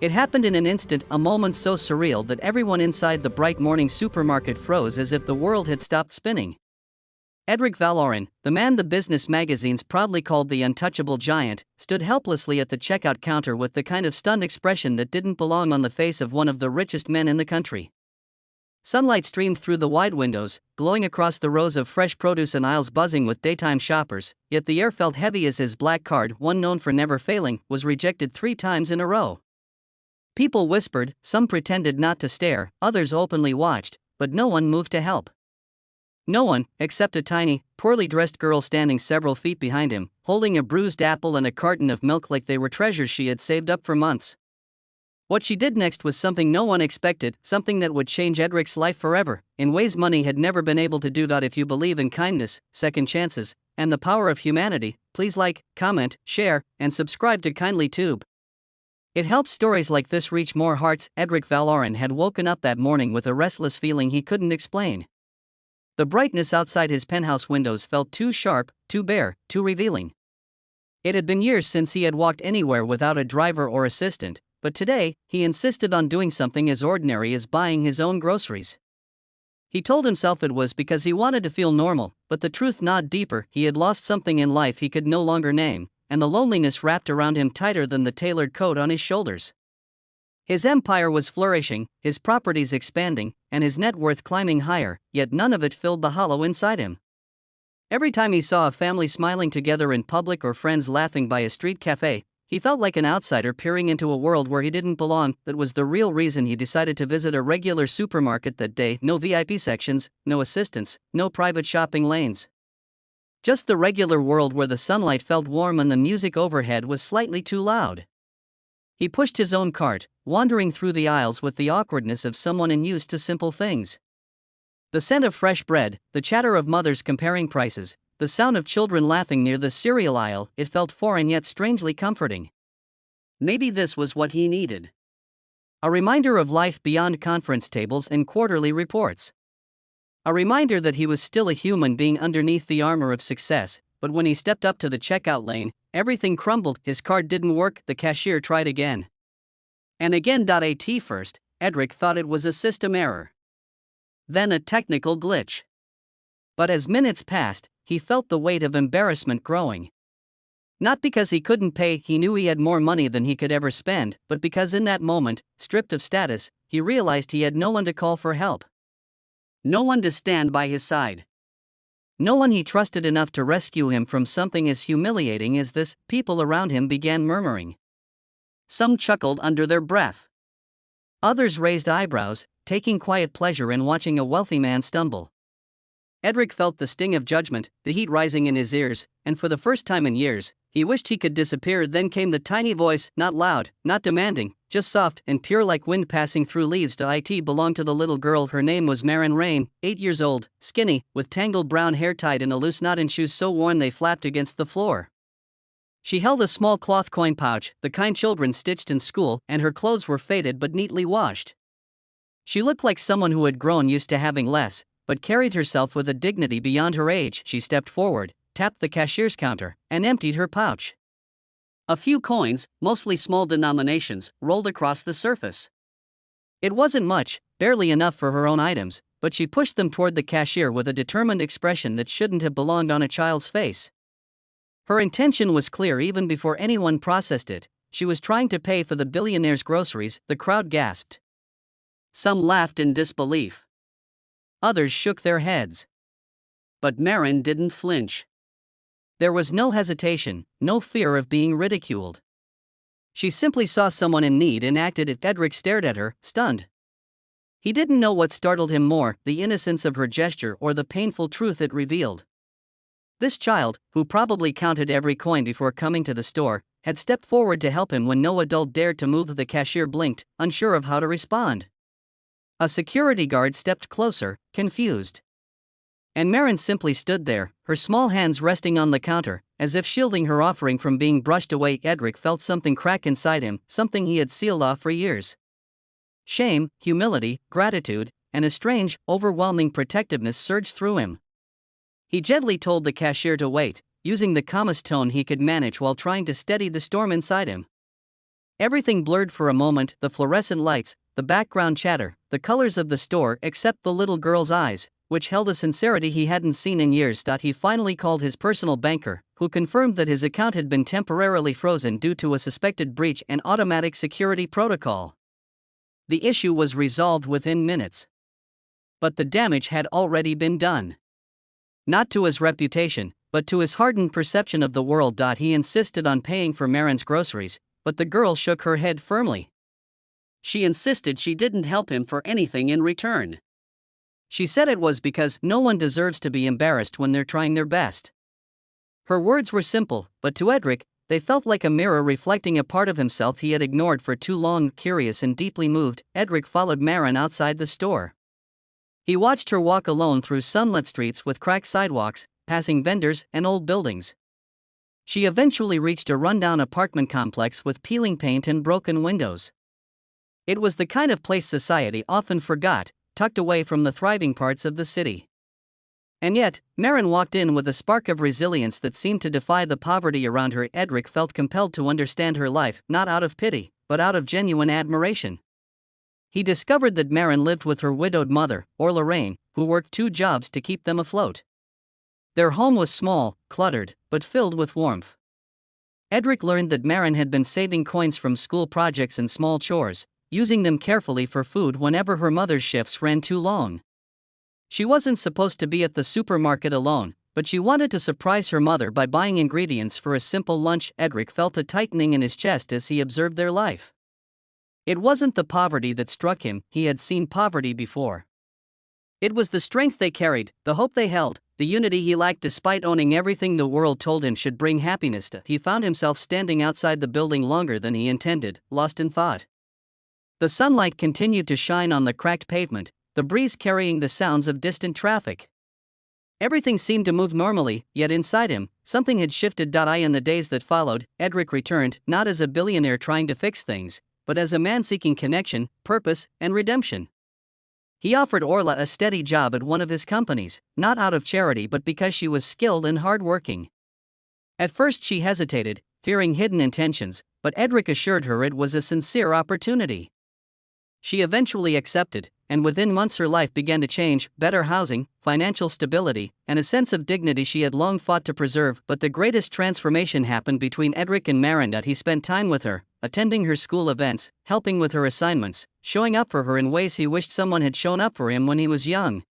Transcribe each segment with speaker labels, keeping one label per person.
Speaker 1: It happened in an instant, a moment so surreal that everyone inside the bright morning supermarket froze as if the world had stopped spinning. Edric Valorin, the man the business magazines proudly called the untouchable giant, stood helplessly at the checkout counter with the kind of stunned expression that didn't belong on the face of one of the richest men in the country. Sunlight streamed through the wide windows, glowing across the rows of fresh produce and aisles buzzing with daytime shoppers, yet the air felt heavy as his black card, one known for never failing, was rejected 3 times in a row. People whispered, some pretended not to stare, others openly watched, but no one moved to help. No one, except a tiny, poorly dressed girl standing several feet behind him, holding a bruised apple and a carton of milk like they were treasures she had saved up for months. What she did next was something no one expected, something that would change Edric's life forever, in ways money had never been able to do. If you believe in kindness, second chances, and the power of humanity, please like, comment, share, and subscribe to Kindly Tube. It helps stories like this reach more hearts. Edric Valorin had woken up that morning with a restless feeling he couldn't explain. The brightness outside his penthouse windows felt too sharp, too bare, too revealing. It had been years since he had walked anywhere without a driver or assistant, but today, he insisted on doing something as ordinary as buying his own groceries. He told himself it was because he wanted to feel normal, but the truth gnawed deeper. He had lost something in life he could no longer name, and the loneliness wrapped around him tighter than the tailored coat on his shoulders. His empire was flourishing, his properties expanding, and his net worth climbing higher, yet none of it filled the hollow inside him. Every time he saw a family smiling together in public or friends laughing by a street cafe, he felt like an outsider peering into a world where he didn't belong. That was the real reason he decided to visit a regular supermarket that day. No VIP sections, no assistants, no private shopping lanes. Just the regular world where the sunlight felt warm and the music overhead was slightly too loud. He pushed his own cart, wandering through the aisles with the awkwardness of someone unused to simple things. The scent of fresh bread, the chatter of mothers comparing prices, the sound of children laughing near the cereal aisle, it felt foreign yet strangely comforting. Maybe this was what he needed. A reminder of life beyond conference tables and quarterly reports. A reminder that he was still a human being underneath the armor of success, but when he stepped up to the checkout lane, everything crumbled. His card didn't work, the cashier tried again. And again. At first, Edric thought it was a system error. Then a technical glitch. But as minutes passed, he felt the weight of embarrassment growing. Not because he couldn't pay, he knew he had more money than he could ever spend, but because in that moment, stripped of status, he realized he had no one to call for help. No one to stand by his side. No one he trusted enough to rescue him from something as humiliating as this. People around him began murmuring. Some chuckled under their breath. Others raised eyebrows, taking quiet pleasure in watching a wealthy man stumble. Edric felt the sting of judgment, the heat rising in his ears, and for the first time in years, he wished he could disappear. Then came the tiny voice, not loud, not demanding, just soft and pure like wind passing through leaves. It belonged to the little girl. Her name was Marin Rain, 8 years old, skinny, with tangled brown hair tied in a loose knot and shoes so worn they flapped against the floor. She held a small cloth coin pouch, the kind children stitched in school, and her clothes were faded but neatly washed. She looked like someone who had grown used to having less, but carried herself with a dignity beyond her age. She stepped forward, tapped the cashier's counter, and emptied her pouch. A few coins, mostly small denominations, rolled across the surface. It wasn't much, barely enough for her own items, but she pushed them toward the cashier with a determined expression that shouldn't have belonged on a child's face. Her intention was clear even before anyone processed it. She was trying to pay for the billionaire's groceries. The crowd gasped. Some laughed in disbelief. Others shook their heads. But Marin didn't flinch. There was no hesitation, no fear of being ridiculed. She simply saw someone in need and acted it. Edric stared at her, stunned. He didn't know what startled him more, the innocence of her gesture or the painful truth it revealed. This child, who probably counted every coin before coming to the store, had stepped forward to help him when no adult dared to move. The cashier blinked, unsure of how to respond. A security guard stepped closer, confused. And Marin simply stood there, her small hands resting on the counter, as if shielding her offering from being brushed away. Edric felt something crack inside him, something he had sealed off for years. Shame, humility, gratitude, and a strange, overwhelming protectiveness surged through him. He gently told the cashier to wait, using the calmest tone he could manage while trying to steady the storm inside him. Everything blurred for a moment, the fluorescent lights, the background chatter, the colors of the store, except the little girl's eyes, which held a sincerity he hadn't seen in years. He finally called his personal banker, who confirmed that his account had been temporarily frozen due to a suspected breach in automatic security protocol. The issue was resolved within minutes. But the damage had already been done. Not to his reputation, but to his hardened perception of the world. He insisted on paying for Marin's groceries, but the girl shook her head firmly. She insisted she didn't help him for anything in return. She said it was because no one deserves to be embarrassed when they're trying their best. Her words were simple, but to Edric, they felt like a mirror reflecting a part of himself he had ignored for too long. Curious and deeply moved, Edric followed Marin outside the store. He watched her walk alone through sunlit streets with cracked sidewalks, passing vendors and old buildings. She eventually reached a rundown apartment complex with peeling paint and broken windows. It was the kind of place society often forgot, tucked away from the thriving parts of the city. And yet, Marin walked in with a spark of resilience that seemed to defy the poverty around her. Edric felt compelled to understand her life, not out of pity, but out of genuine admiration. He discovered that Marin lived with her widowed mother, or Lorraine, who worked 2 jobs to keep them afloat. Their home was small, cluttered, but filled with warmth. Edric learned that Marin had been saving coins from school projects and small chores, using them carefully for food whenever her mother's shifts ran too long. She wasn't supposed to be at the supermarket alone, but she wanted to surprise her mother by buying ingredients for a simple lunch. Edric felt a tightening in his chest as he observed their life. It wasn't the poverty that struck him, he had seen poverty before. It was the strength they carried, the hope they held, the unity he lacked despite owning everything the world told him should bring happiness. He found himself standing outside the building longer than he intended, lost in thought. The sunlight continued to shine on the cracked pavement, the breeze carrying the sounds of distant traffic. Everything seemed to move normally, yet inside him, something had shifted. In the days that followed, Edric returned, not as a billionaire trying to fix things, but as a man seeking connection, purpose, and redemption. He offered Orla a steady job at one of his companies, not out of charity but because she was skilled and hardworking. At first she hesitated, fearing hidden intentions, but Edric assured her it was a sincere opportunity. She eventually accepted, and within months her life began to change. Better housing, financial stability, and a sense of dignity she had long fought to preserve. But the greatest transformation happened between Edric and Marin. He spent time with her, attending her school events, helping with her assignments, showing up for her in ways he wished someone had shown up for him when he was young.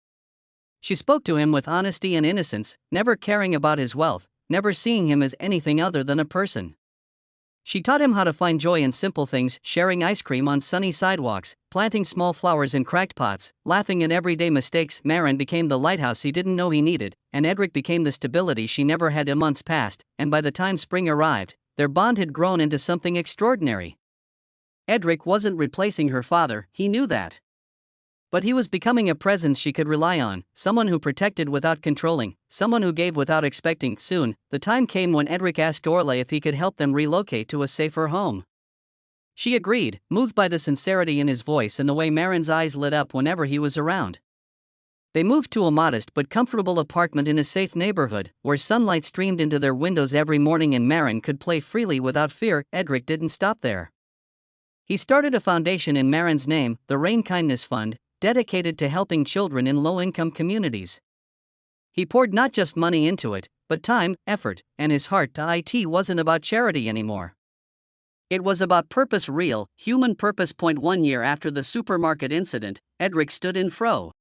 Speaker 1: She spoke to him with honesty and innocence, never caring about his wealth, never seeing him as anything other than a person. She taught him how to find joy in simple things, sharing ice cream on sunny sidewalks, planting small flowers in cracked pots, laughing at everyday mistakes. Marin became the lighthouse he didn't know he needed, and Edric became the stability she never had. Months passed, and by the time spring arrived, their bond had grown into something extraordinary. Edric wasn't replacing her father, he knew that. But he was becoming a presence she could rely on, someone who protected without controlling, someone who gave without expecting. Soon, the time came when Edric asked Orla if he could help them relocate to a safer home. She agreed, moved by the sincerity in his voice and the way Marin's eyes lit up whenever he was around. They moved to a modest but comfortable apartment in a safe neighborhood, where sunlight streamed into their windows every morning and Marin could play freely without fear. Edric didn't stop there. He started a foundation in Marin's name, the Rain Kindness Fund, dedicated to helping children in low-income communities. He poured not just money into it, but time, effort, and his heart. It wasn't about charity anymore. It was about purpose, real, human purpose. 1 year after the supermarket incident, Edric stood in Fro.